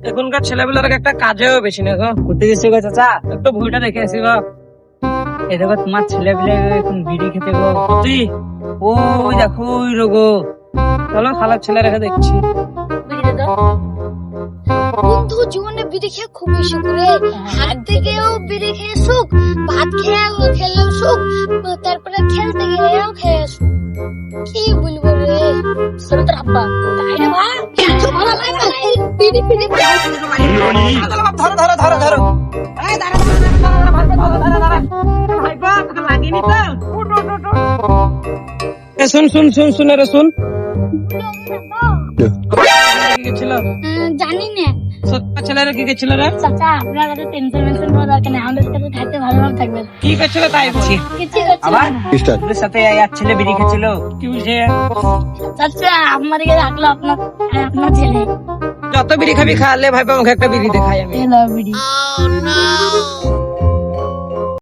এখনকার ছেলেগুলোর একটা কাজেও বেশি না গো। করতে গেছে গো চাচা? একটু ভুঁইটা দেখে আসি গো। এ দেখো তোমার ছেলে পেলে এখন বিড়ি খেতে গো। সত্যি? ওই দেখো ওই রোগো। চলো খালার ছেলে রেখে দেখছি। বন্ধু জীবনে বিড়ি খেয়ে খুবই সুখ রে। হাত থেকেও বিড়ি খেয়ে সুখ, ভাত খেয়েও খেলেও সুখ, তারপরে খেলতে গেলেও খেয়ে সুখ। কি বলবো রে সরে তোর আব্বা তাই রে ভাই বিড়ি বিড়ি ধরো ধরো ধরো ধরো। এই দাঁড়া ভাইপা তোকে লাগেনি তো? উঠ উঠ উঠ উঠ। শুন শুন শুন শুনে রে শুন। কি গেছিল? জানি না সত্য ছেলেরা কি গেছিল রে? চাচা আপনার কাছে টেনশন মেনশন করা দরকার নেই, আমাদের কাছে থাকতে ভালোভাবে থাকবেন। কি গেছিল তাই বলছি। কিছু হচ্ছে আবার না। ওদের সাথে এক ছেলে বিড়ি খেছিল। কি বুঝে? চাচা আমাদেরকে রাখলো আপনার আপনার ছেলে যত বিড়ি খাবি খাওয়ালে ভাইপা মুখে একটা বিড়ি দেখাই আমি। এলো বিড়ি